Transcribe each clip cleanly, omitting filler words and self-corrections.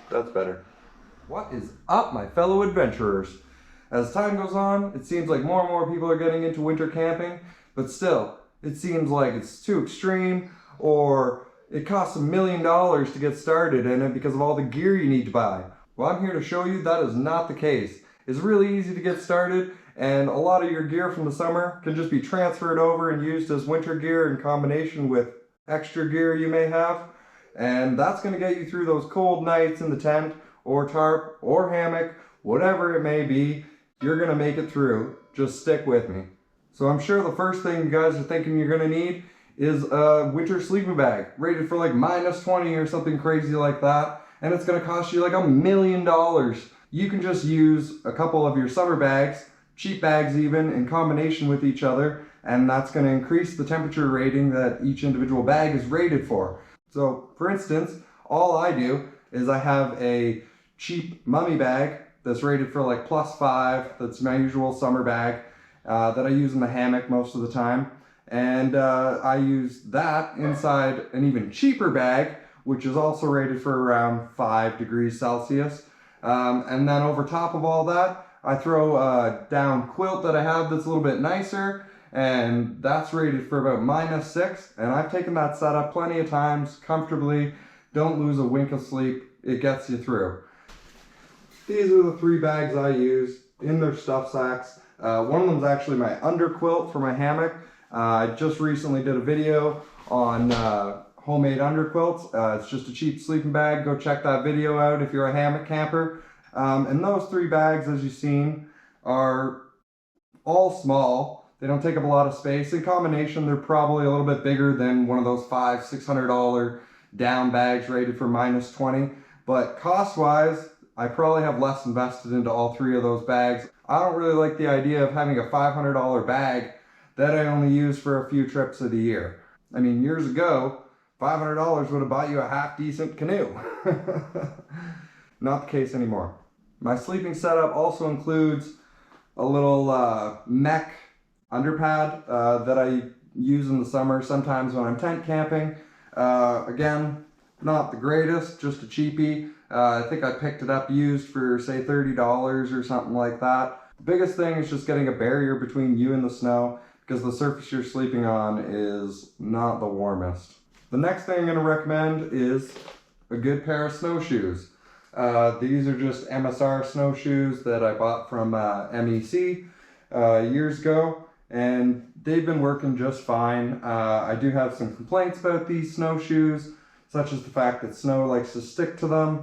That's better. What is up, my fellow adventurers? As time goes on, it seems like more and more people are getting into winter camping, but still, it seems like it's too extreme, or it costs $1 million to get started in it because of all the gear you need to buy. Well, I'm here to show you that is not the case. It's really easy to get started, and a lot of your gear from the summer can just be transferred over and used as winter gear in combination with extra gear you may have. And that's going to get you through those cold nights in the tent, or tarp, or hammock, whatever it may be. You're going to make it through. Just stick with me. So I'm sure the first thing you guys are thinking you're going to need is a winter sleeping bag, rated for like -20 or something crazy like that. And it's going to cost you like $1 million. You can just use a couple of your summer bags, cheap bags even, in combination with each other, and that's going to increase the temperature rating that each individual bag is rated for. So, for instance, all I do is I have a cheap mummy bag that's rated for like +5, that's my usual summer bag, that I use in the hammock most of the time. And I use that inside an even cheaper bag, which is also rated for around 5 degrees Celsius. And then over top of all that, I throw a down quilt that I have that's a little bit nicer, and that's rated for about -6. And I've taken that setup plenty of times, comfortably. Don't lose a wink of sleep. It gets you through. These are the 3 bags I use in their stuff sacks. One of them is actually my under quilt for my hammock. I just recently did a video on homemade under quilts. It's just a cheap sleeping bag. Go check that video out if you're a hammock camper. And those 3 bags, as you've seen, are all small. They don't take up a lot of space. In combination, they're probably a little bit bigger than one of those $500-600 down bags rated for -20. But cost-wise, I probably have less invested into all 3 of those bags. I don't really like the idea of having a $500 bag that I only use for a few trips of the year. I mean, years ago, $500 would have bought you a half-decent canoe. Not the case anymore. My sleeping setup also includes a little mech underpad that I use in the summer, sometimes when I'm tent camping. Again, not the greatest, just a cheapie. I think I picked it up used for, say, $30 or something like that. The biggest thing is just getting a barrier between you and the snow, because the surface you're sleeping on is not the warmest. The next thing I'm going to recommend is a good pair of snowshoes. These are just MSR snowshoes that I bought from MEC years ago, and they've been working just fine. I do have some complaints about these snowshoes, such as the fact that snow likes to stick to them.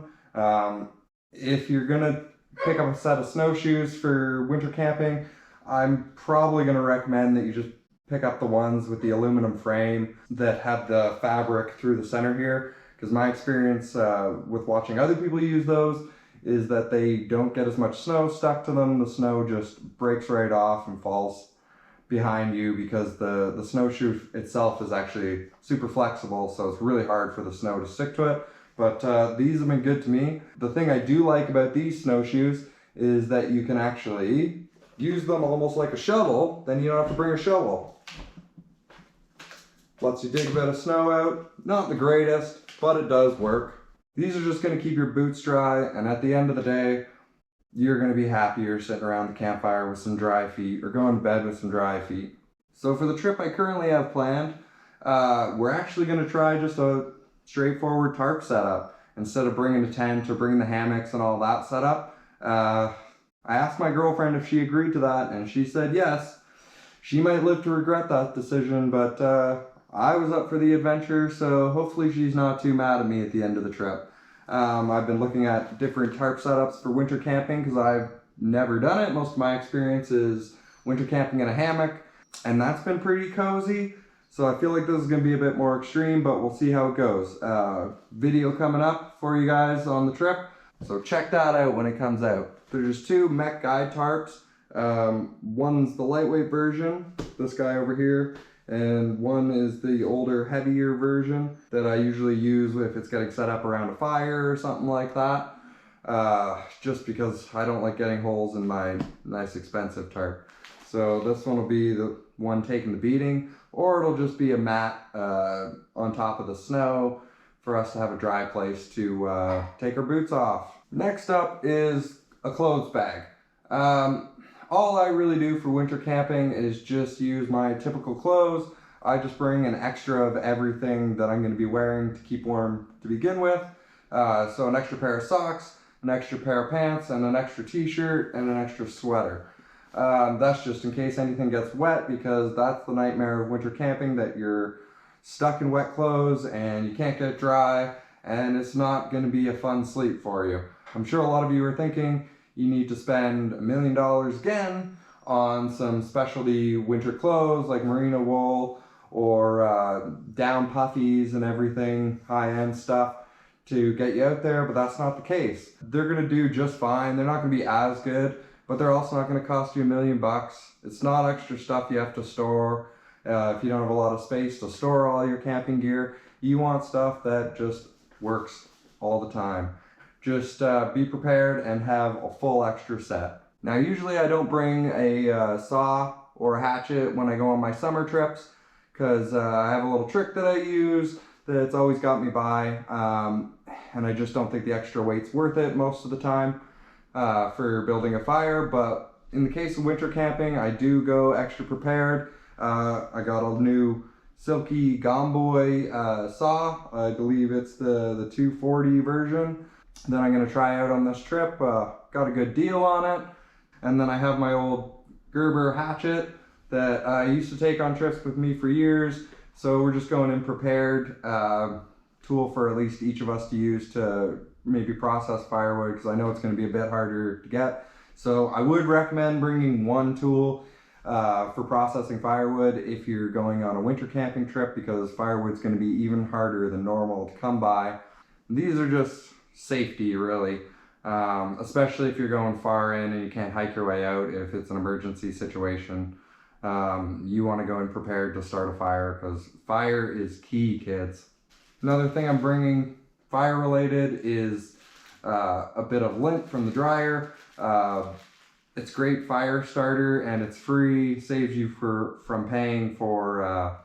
If you're going to pick up a set of snowshoes for winter camping, I'm probably going to recommend that you just pick up the ones with the aluminum frame that have the fabric through the center here, because my experience with watching other people use those is that they don't get as much snow stuck to them. The snow just breaks right off and falls behind you, because the snowshoe itself is actually super flexible, so it's really hard for the snow to stick to it. But these have been good to me. The thing I do like about these snowshoes is that you can actually use them almost like a shovel, then you don't have to bring a shovel. Lets you dig a bit of snow out. Not the greatest, but it does work. These are just going to keep your boots dry, and at the end of the day, you're going to be happier sitting around the campfire with some dry feet, or going to bed with some dry feet. So for the trip I currently have planned, we're actually going to try just a straightforward tarp setup. Instead of bringing a tent or bringing the hammocks and all that setup, I asked my girlfriend if she agreed to that, and she said yes. She might live to regret that decision, but I was up for the adventure, so hopefully she's not too mad at me at the end of the trip. I've been looking at different tarp setups for winter camping because I've never done it. Most of my experience is winter camping in a hammock, and that's been pretty cozy. So I feel like this is going to be a bit more extreme, but we'll see how it goes. Video coming up for you guys on the trip, so check that out when it comes out. There's 2 mech guide tarps. One's the lightweight version, this guy over here, and one is the older, heavier version that I usually use if it's getting set up around a fire or something like that. Just because I don't like getting holes in my nice expensive tarp. So this one will be the one taking the beating, or it'll just be a mat on top of the snow for us to have a dry place to take our boots off. Next up is a clothes bag. All I really do for winter camping is just use my typical clothes. I just bring an extra of everything that I'm going to be wearing to keep warm to begin with. So an extra pair of socks, an extra pair of pants, and an extra t-shirt, and an extra sweater. That's just in case anything gets wet, because that's the nightmare of winter camping, that you're stuck in wet clothes and you can't get dry, and it's not going to be a fun sleep for you. I'm sure a lot of you are thinking you need to spend $1 million again on some specialty winter clothes like merino wool or down puffies and everything, high-end stuff to get you out there, but that's not the case. They're going to do just fine. They're not going to be as good, but they're also not going to cost you $1 million. It's not extra stuff you have to store. If you don't have a lot of space to store all your camping gear, you want stuff that just works all the time. Just be prepared and have a full extra set. Now, usually I don't bring a saw or a hatchet when I go on my summer trips, because I have a little trick that I use that's always got me by, and I just don't think the extra weight's worth it most of the time for building a fire. But in the case of winter camping, I do go extra prepared. I got a new Silky Gomboy saw. I believe it's the 240 version that I'm going to try out on this trip. Got a good deal on it. And then I have my old Gerber hatchet that I used to take on trips with me for years. So we're just going in prepared, tool for at least each of us to use to maybe process firewood, because I know it's going to be a bit harder to get. So I would recommend bringing one tool for processing firewood if you're going on a winter camping trip, because firewood's going to be even harder than normal to come by. These are just safety, really, especially if you're going far in and you can't hike your way out. If it's an emergency situation, you want to go in prepared to start a fire, because fire is key, kids. Another thing I'm bringing fire related is a bit of lint from the dryer. It's great fire starter, and it's free, saves you from paying for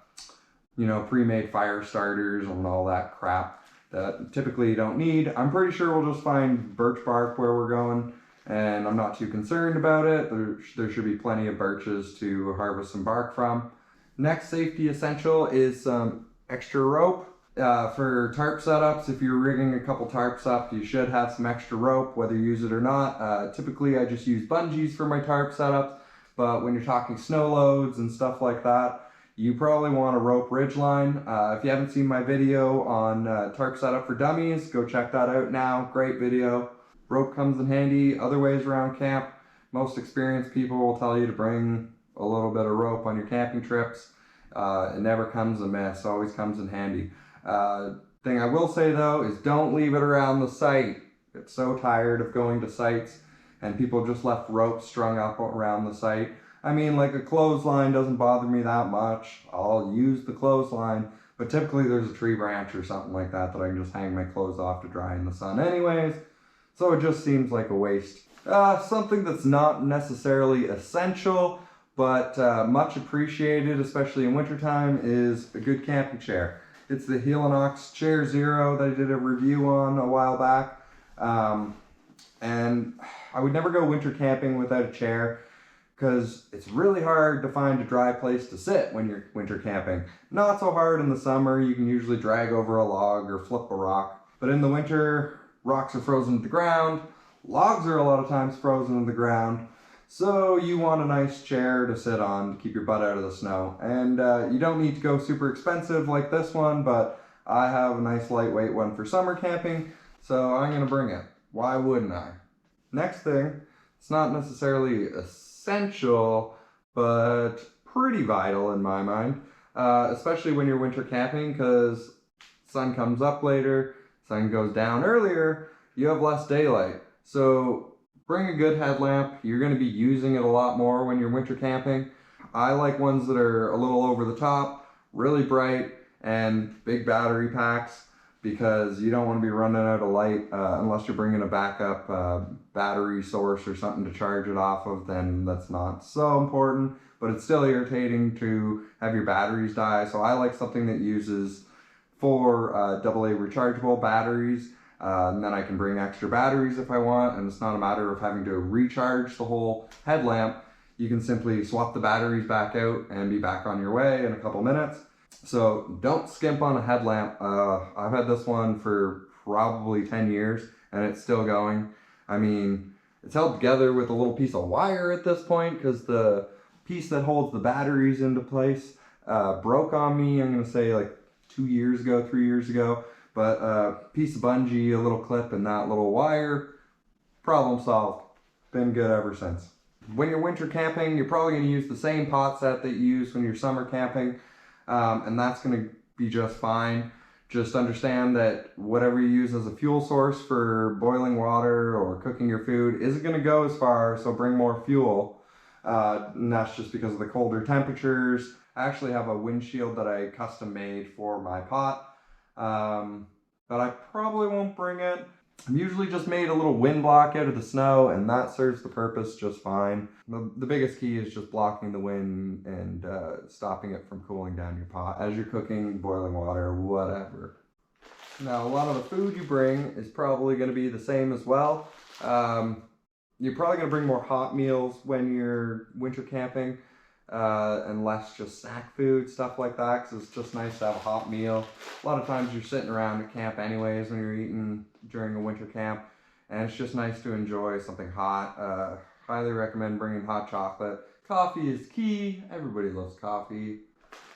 pre-made fire starters and all that crap that typically you don't need. I'm pretty sure we'll just find birch bark where we're going, and I'm not too concerned about it. There should be plenty of birches to harvest some bark from. Next safety essential is some extra rope. For tarp setups, if you're rigging a couple tarps up, you should have some extra rope, whether you use it or not. Typically I just use bungees for my tarp setups, but when you're talking snow loads and stuff like that, you probably want a rope ridgeline. If you haven't seen my video on tarp setup for dummies, go check that out now. Great video. Rope comes in handy other ways around camp. Most experienced people will tell you to bring a little bit of rope on your camping trips. It never comes amiss, always comes in handy. Thing I will say though is don't leave it around the site. Get so tired of going to sites and people just left ropes strung up around the site. I mean, like a clothesline doesn't bother me that much. I'll use the clothesline, but typically there's a tree branch or something like that that I can just hang my clothes off to dry in the sun anyways. So it just seems like a waste. Something that's not necessarily essential, but much appreciated, especially in wintertime, is a good camping chair. It's the Helinox Chair Zero that I did a review on a while back. And I would never go winter camping without a chair, because it's really hard to find a dry place to sit when you're winter camping. Not so hard in the summer. You can usually drag over a log or flip a rock. But in the winter, rocks are frozen to the ground. Logs are a lot of times frozen to the ground. So you want a nice chair to sit on to keep your butt out of the snow. And you don't need to go super expensive like this one, but I have a nice lightweight one for summer camping, so I'm going to bring it. Why wouldn't I? Next thing, it's not necessarily essential, but pretty vital in my mind, especially when you're winter camping, because sun comes up later, sun goes down earlier, you have less daylight. So bring a good headlamp. You're going to be using it a lot more when you're winter camping. I like ones that are a little over the top, really bright, and big battery packs, because you don't want to be running out of light unless you're bringing a backup battery source or something to charge it off of. Then that's not so important, but it's still irritating to have your batteries die. So I like something that uses 4 AA rechargeable batteries. And then I can bring extra batteries if I want, and it's not a matter of having to recharge the whole headlamp. You can simply swap the batteries back out and be back on your way in a couple minutes. So don't skimp on a headlamp. I've had this one for probably 10 years and it's still going. I mean, it's held together with a little piece of wire at this point because the piece that holds the batteries into place broke on me, I'm gonna say like 2 years ago, 3 years ago. But a piece of bungee, a little clip, and that little wire, problem solved. Been good ever since. When you're winter camping, you're probably going to use the same pot set that you use when you're summer camping, and that's going to be just fine. Just understand that whatever you use as a fuel source for boiling water or cooking your food isn't going to go as far, so bring more fuel. And that's just because of the colder temperatures. I actually have a windshield that I custom made for my pot. But I probably won't bring it. I'm usually just made a little wind block out of the snow, and that serves the purpose just fine. The biggest key is just blocking the wind and stopping it from cooling down your pot as you're cooking, boiling water, whatever. Now, a lot of the food you bring is probably going to be the same as well. You're probably going to bring more hot meals when you're winter camping. And less just snack food, stuff like that, because it's just nice to have a hot meal. A lot of times you're sitting around at camp anyways when you're eating during a winter camp, and it's just nice to enjoy something hot. Highly recommend bringing hot chocolate. Coffee is key. Everybody loves coffee.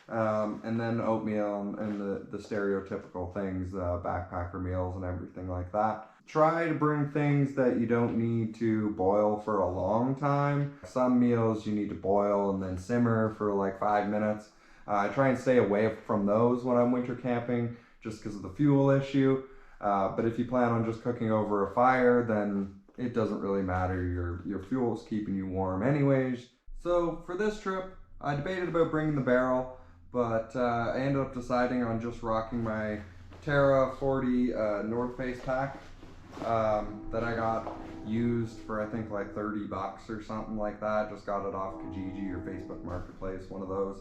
And then oatmeal and the stereotypical things, backpacker meals and everything like that. Try to bring things that you don't need to boil for a long time. Some meals you need to boil and then simmer for like 5 minutes. I try and stay away from those when I'm winter camping just because of the fuel issue. But if you plan on just cooking over a fire, then it doesn't really matter. Your fuel is keeping you warm anyways. So for this trip, I debated about bringing the barrel, but I ended up deciding on just rocking my Terra 40 North Face pack. That I got used for I think like $30 or something like that. Just got it off Kijiji or Facebook Marketplace, one of those.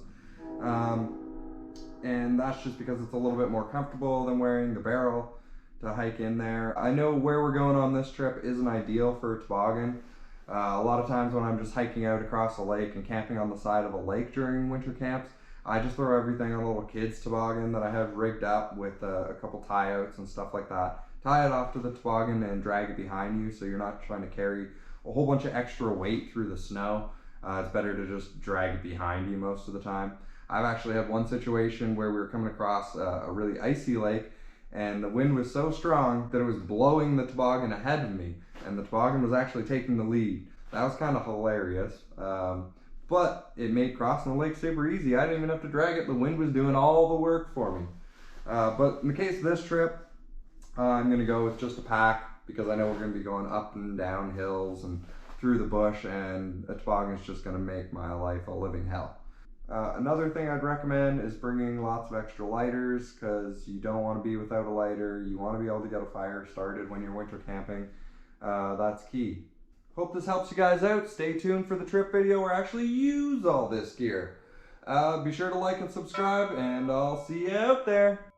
And that's just because it's a little bit more comfortable than wearing the barrel to hike in there. I know where we're going on this trip isn't ideal for a toboggan. A lot of times when I'm just hiking out across a lake and camping on the side of a lake during winter camps, I just throw everything on a little kid's toboggan that I have rigged up with a couple tie outs and stuff like that. Tie it off to the toboggan and drag it behind you so you're not trying to carry a whole bunch of extra weight through the snow. It's better to just drag it behind you most of the time. I've actually had one situation where we were coming across a really icy lake and the wind was so strong that it was blowing the toboggan ahead of me, and the toboggan was actually taking the lead. That was kind of hilarious, but it made crossing the lake super easy. I didn't even have to drag it. The wind was doing all the work for me. But in the case of this trip, I'm going to go with just a pack because I know we're going to be going up and down hills and through the bush, and a toboggan is just going to make my life a living hell. Another thing I'd recommend is bringing lots of extra lighters because you don't want to be without a lighter. You want to be able to get a fire started when you're winter camping. That's key. Hope this helps you guys out. Stay tuned for the trip video where I actually use all this gear. Be sure to like and subscribe, and I'll see you out there.